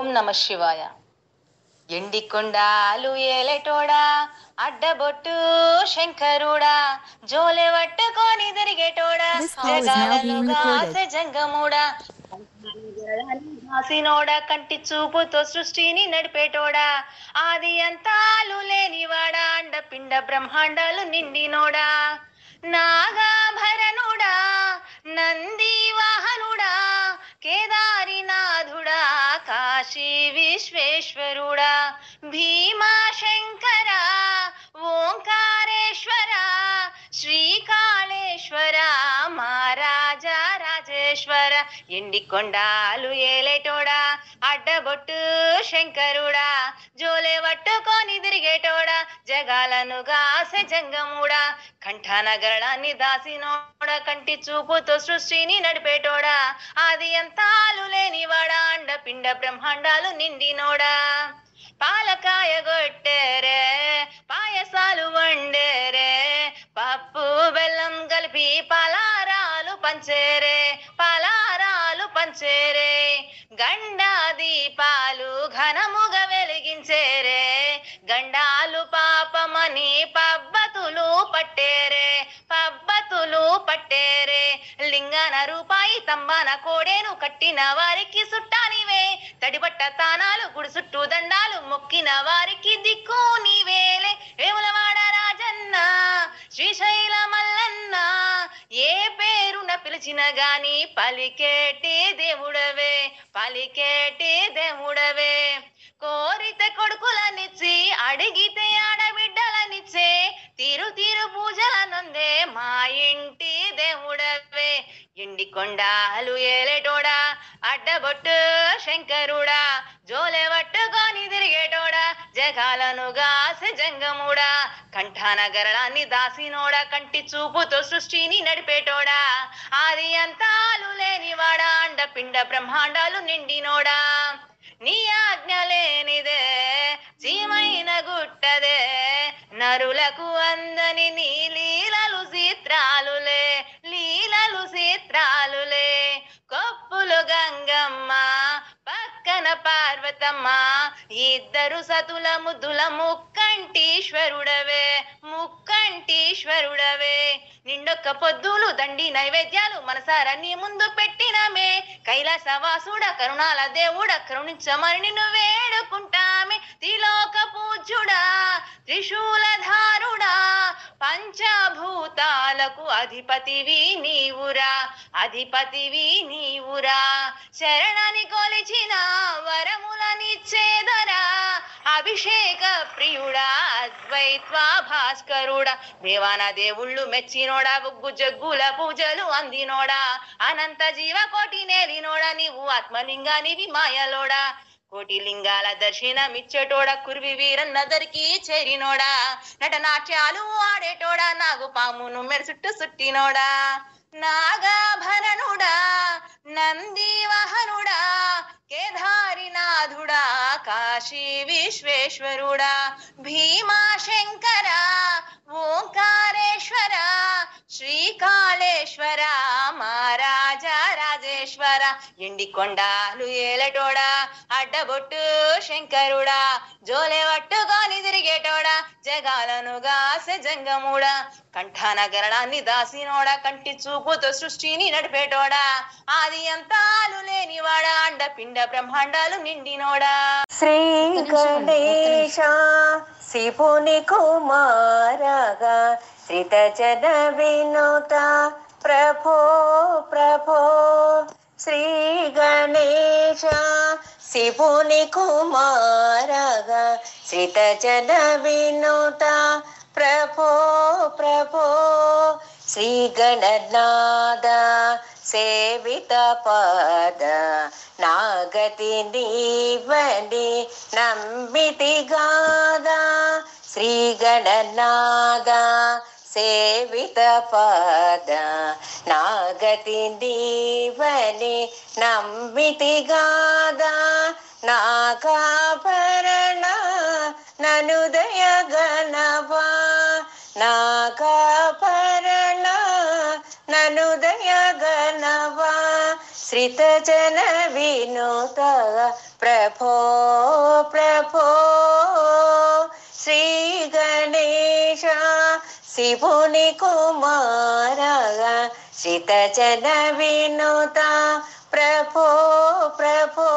ఓం నమ శివాయ. ఎండికొండాలు ఏలేటోడా, అడ్డబొట్టు శంకరుడా, జోలె పట్టుకొని తిరిగేటోడా, జగాలను గాసె జంగముడా, హాసినోడా, కంటి చూపుతో సృష్టిని నడిపేటోడా, ఆది అంతాలు లేనివాడా, అండపిండ బ్రహ్మాండాలు నిండినోడా, నాగాభరణుడా, నంది వాహనుడా, కేదారినాథుడా, కాశీ విశ్వేశ్వరుడా, భీమాశంకర, ఓంకారేశ్వర, శ్రీకాళేశ్వర, మహారాజా రాజేశ్వర, ఎండికొండాలు ఏలేటోడా, అడ్డబొట్టు శంకరుడా, జోలె పట్టుకొని తిరిగేటోడా, జగాలను గాసె జంగముడా, కంఠనగరాన్ని దాసినోడా, కంటి చూపుతో సృష్టిని నడిపేటోడా, ఆది అంతాలు లేనివాడా, అండపిండ బ్రహ్మాండాలు నిండినోడా, పాలకాయ గొట్టేరే, పాయసాలు వండేరే, పప్పు బెల్లం కలిపి పలారాలు పంచేరే, పలారాలు పంచేరే, గండా దీపాలు ఘనముగా వెలిగించేరే, గండాలు పాపమని పబ్బతులు పట్టేరే, పబ్బతులు పట్టేరే, లింగాన రూపాయి తంబాన కోడేను కట్టిన వారికి సుట్టానివే, తడిబట్ట తానాలు గుడి చుట్టూ దండాలు మొక్కిన వారికి దిక్కు నీవేలే, వేములవాడ రాజన్న, శ్రీశైల మల్లన్న, ఏ పేరున పిలిచిన గాని పలికేటి దేవుడవే, పలికేటి దేవుడవే, కోరితే కొడుకులనిచ్చి అడిగితే ఆడబిడ్డలనిచ్చే, తీరు తీరు పూజలనందే మా ఇంటి దేవుడవే, ఎండికొండాలు ఏలేటోడా, అడ్డబొట్టు శంకరుడా, జోలె పట్టుకొని తిరిగేటోడా, జగాలను గాసె జంగముడా, కంఠనగరాన్ని దాసినోడా, కంటి చూపుతో సృష్టిని నడిపేటోడా, ఆది అంతాలు లేనివాడా, అండపిండ బ్రహ్మాండాలు నిండినోడా, నీ ఆజ్ఞ లేనిదే చీమైన గుట్టదే, నరులకు అందని నీ లీలలు చిత్రాలులే, లీలలు చిత్రాలులే, కొప్పులు గంగమ్మ పక్కన పార్వతమ్మ, ఇద్దరు సతుల ముద్దుల ముక్కంటీశ్వరుడవే, ముక్కంటీశ్వరుడవే, నిండొక్క పొద్దులు దండి నైవేద్యాలు మనసారా నీ ముందు పెట్టినమే, కైలాసవాసుడ కరుణాల దేవుడ కరుణించమని నిన్ను వేడుకుంటామే, త్రిలోక పూజ్యుడా, త్రిశూలధారుడా, పంచభూతాలకు అధిపతివి నీవురా, అధిపతివి నీవురా, శరణని కొలిచిన వరములనిచ్చేదరా, అభిషేక ప్రియుడా, అద్వైత్వ భాస్కరుడా, దేవాన దేవుళ్ళు మెచ్చినోడా, బుగ్గు జగ్గుల పూజలు అందినోడా, అనంత జీవకోటి నేలినోడా, నీవు ఆత్మలింగానివి మాయలోడా, కోటి లింగాల దర్శనమిచ్చేటోడా, కుర్వి వీరన్నదరికి చేరినోడా, నటనాట్యాలు ఆడేటోడా, నాగు పామును మెరుసుట్టు సుట్టినోడా, నాగాభరణుడా, నంది వాహనుడా, కేదారినాథుడా, కాశీ విశ్వేశ్వరుడా, భీమాశంకర, ఓంకారేశ్వర, శ్రీకాళేశ్వర, మహారాజా రాజేశ్వర, ఎండికొండాలు ఏలటోడా, అడ్డబొట్టు శంకరుడా, జోలె పట్టుకొని తిరిగేటోడా, జగాలను గాసె జంగముడా, కంఠనగరాన్ని దాసినోడా, కంటి చూపుతో సృష్టిని నడిపేటోడా, ఆది అంతాలు లేనివాడా, అండపిండ బ్రహ్మాండాలు నిండినోడా, శ్రీ గణేశ శివుని కుమారగా శ్రిత జన వినుత ప్రభో ప్రభో, శ్రీ గణేశ శివుని కుమారగా శ్రిత జన వినుత ప్రభో ప్రభో, శ్రీ గణనాద సేవిత పాద నాగతి నీవని నమ్మితి గాదా, శ్రీ గణనాద సేవిత పాద నాగతి నీవని నమ్మితి గాదా, నాగాభరణ ననుదయ గణవా, నాగాభరణ ననుదయ గణవా, శ్రీ శ్రితజన వినుత ప్రభో ప్రభో శ్రీ గణేశ శివుని కుమారగా శ్రితజన వినుత ప్రభో ప్రభో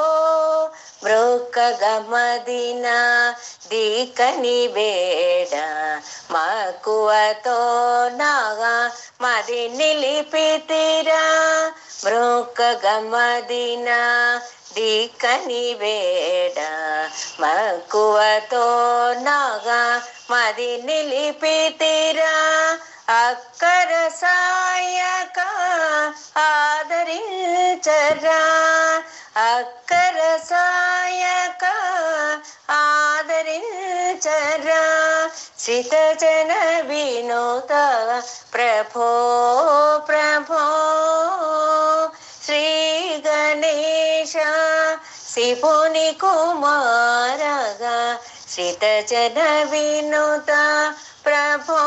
మృక్కగమదిన దీకని వేడ మక్కువతో నాగా మది నిలిపితిరా మృక్కగమదిన దీకని వేడ మక్కువతో నాగా మది నిలిపితిరా అక్కర సాయక ఆదరించరా అక్కర సాయక ఆదరించరా శ్రితజన వినోత ప్రభో ప్రభో శ్రీ గణేశ శివుని కుమారగా శ్రితజన వినోత ప్రభో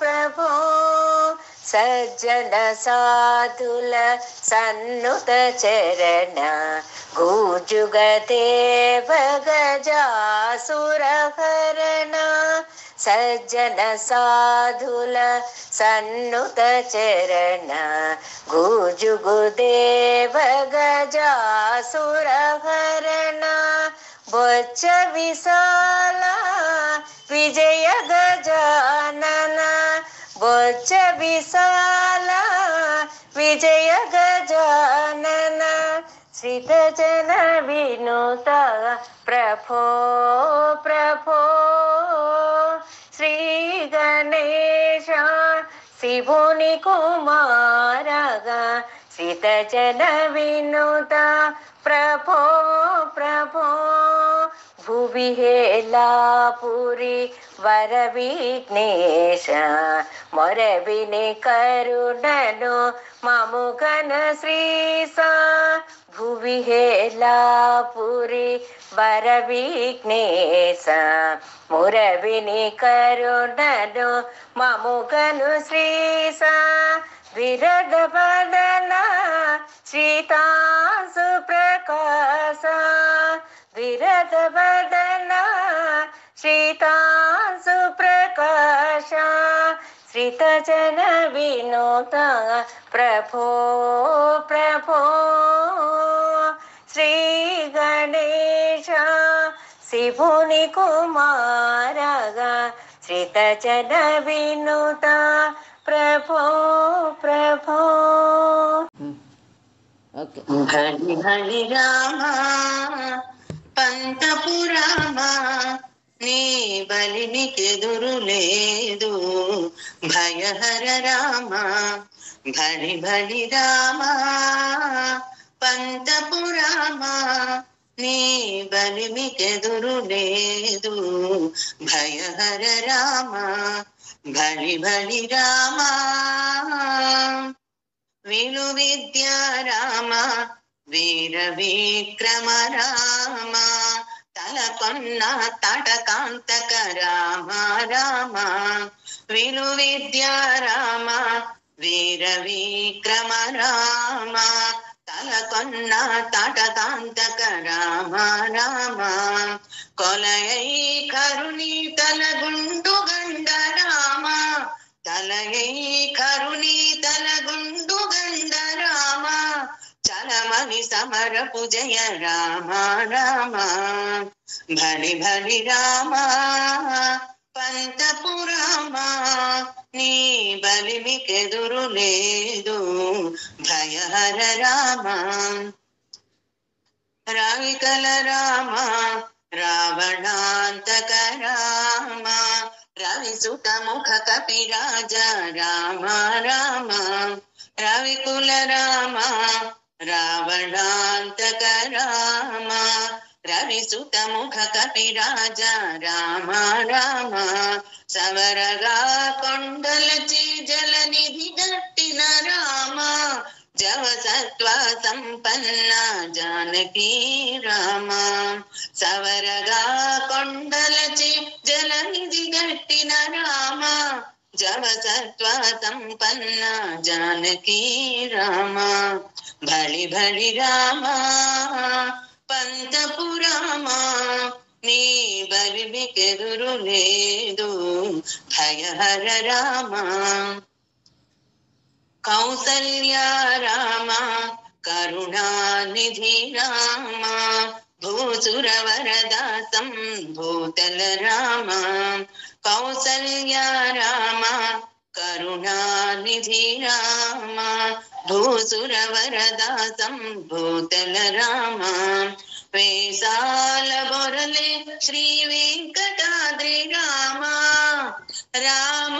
ప్రభో సజ్జన సాధుల సన్నుత చరణ గూజుగ దేవ గజాసురహరణ సజ్జన సాధుల సన్నుత చరణ గూజుగు దేవ గజాసురహరణ బొచ్చ విశాల విజయ గజానన బొచ్చ విశాల విజయ గజానన శ్రితజన వినోత ప్రభో ప్రభో శ్రీ గణేశ శివుని కుమారగా శ్రితజన వినోత ప్రభో ప్రభో భువి హేలాపురి వర విఘ్నేశ మొరవిని కరుణను మముగన శ్రీసా భువి హేలాపురి వర విఘ్నేశ మొరవిని కరుణను మముగను శ్రీసా విరద వదన శ్రీతాసు ప్రకాశ విరద వదన శ్రీతాసు ప్రకాశ శ్రితజన వినోత ప్రభో ప్రభో శ్రీ గణేశ శివుని కుమారగా శ్రితజన వినోత ప్రభో ప్రభో భళి భళి రామ పంతపురామ నీ బలినికెదురు లేదు భయహర రామ భళి భళి రామ పంతపురామ నీ బలిమికెదురు లేదు భయహర రామ భళి భళి రామ విను విద్యా రామ వీర విక్రమ రామ తలకొన్న తటకాంతక రామ రామ విను విద్యా రామ వీర విక్రమ రామ తలకొన్న తటకాంతక రామ రామ కొలయై కరుణి తలగుండు గండ రామ తలయై కరుణి తలగుండు గండ రామ చలమని సమరపు జయ రామ రామ భళి భళి రామ పంతపురామ నీ బలిమికెదురు లేదు భయహర రామ రావికల రామ రావణాంతక రామ రవిసుత ముఖ కపిరాజ రామ రామ రవికుల రామ రావణాంతక రామ రవిసుత ముఖ కపిరాజ రామ రామ సవరగా కొండలచి జలనిధి గట్టిన రామ జవసత్వ సంపన్న జానకి రామ సవరగా కొండలచి జలనిధి గట్టిన రామ జవసత్వ సంపన్న జానకీ రామ భళి భళి రామ పంతపు రామ నీ బలిమికెదురు లేదు భయహర రామ కౌసల్య రామ కరుణానిధి రామ భూసుర వరద సంభూతల రామ కౌసల్య రామ కరుణానిధి రామ భూసుర వరద సంభూతల రామ వేసాల బొరలే శ్రీ వెంకటాద్రి రామ రామ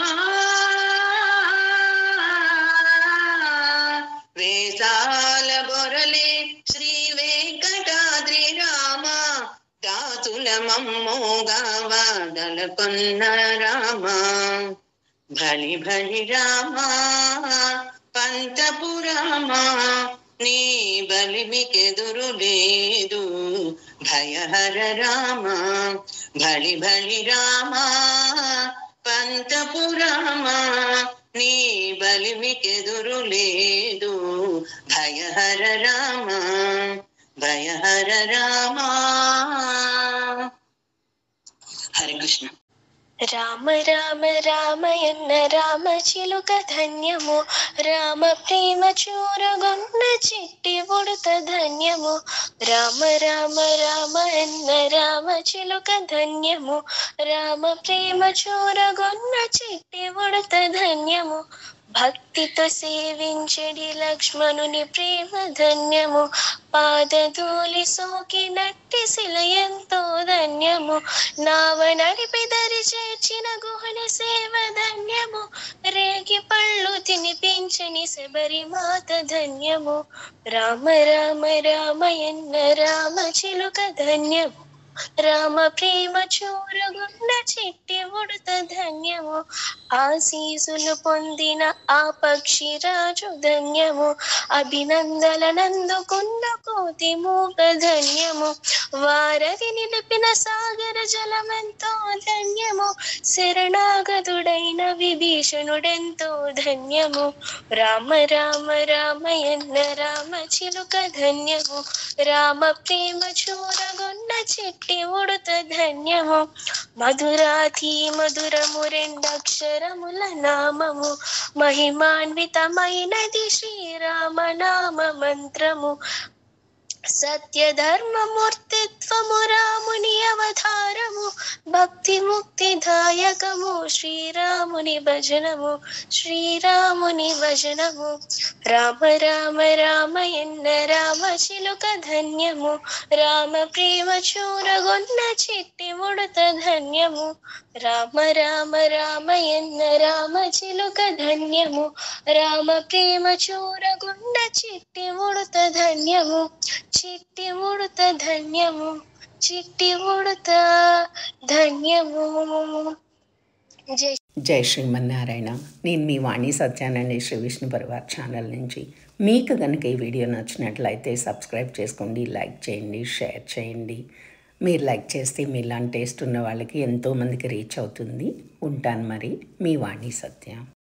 వేసాల బొరలే శ్రీ వెంకటాద్రి రామ దాతుల మమ్మోగావా దళకొన్న రామ భళి భళి రామ పంతపు రామ నీ బలిమికెదురు లేదు భయహర రామ భళి భళి రామ పంతపు రామ నీ బలిమికెదురు లేదు భయహర రామ భయహర రామ హరే కృష్ణ రామ రామ రామయన్న రామ చిలుక ధన్యము రామ ప్రేమ చూరగొన్న చిట్టి ఉడుత ధన్యము రామ రామ రామయన్న రామ చిలుక ధన్యము రామ ప్రేమ చూరగొన్న చిట్టి ఉడుత ధన్యము భక్తితో సేవించడి లక్ష్మణుని ప్రేమ ధన్యము పాదధూళి సోకినట్టి శిల ఎంతో ధన్యము నావ నడిపి దరి చేర్చిన గుహన సేవ ధన్యము రేగి పళ్ళు తినిపించని శబరి మాత ధన్యము రామ రామ రామయన్న రామ చిలుక ధన్యము రామ ప్రేమ చూరగున్న చిట్టి ఉడుత ధన్యము ఆశీసులు పొందిన ఆ పక్షి రాజు ధన్యము అభినందననందుకున్న కోతి మూగ ధన్యము వారధి నిలిపిన సాగర జలమెంతో ధన్యము శరణాగతుడైన విభీషణుడెంతో ధన్యము రామ రామ రామయన్న రామ చిలుక ధన్యము రామ ప్రేమ చూరగొన్న చిట్టి ఉడుత ధన్యము మధురాతి మధురము రెండక్షరముల నామము మహిమాన్వితమైనది శ్రీరామ నామ మంత్రము సత్య ధర్మమూర్తిత్వము రాముని అవతారము భక్తి ముక్తి దాయకము శ్రీరాముని భజనము శ్రీరాముని భజనము రామ రామ రామయన్న రామ చిలుక ధన్యము రామ ప్రేమ చూరగొన్న చిట్టి ఉడుత ధన్యము రామ రామ రామయన్న రామ చిలుక ధన్యము రామ ప్రేమ చూరగొన్న చిట్టి ఉడుత ధన్యము చిట్టి ఉడుత ధన్యము చిట్టి ఉడుత ధన్యము. జై శ్రీమన్నారాయణ. నేను మీ వాణి సత్యానండి శ్రీ విష్ణు పరివార్ ఛానల్ నుంచి. మీకు కనుక ఈ వీడియో నచ్చినట్లయితే సబ్స్క్రైబ్ చేసుకోండి, లైక్ చేయండి, షేర్ చేయండి. మీరు లైక్ చేస్తే మీలాంటి టేస్ట్ ఉన్న వాళ్ళకి ఎంతోమందికి రీచ్ అవుతుంది. ఉంటాను మరి, మీ వాణి సత్య.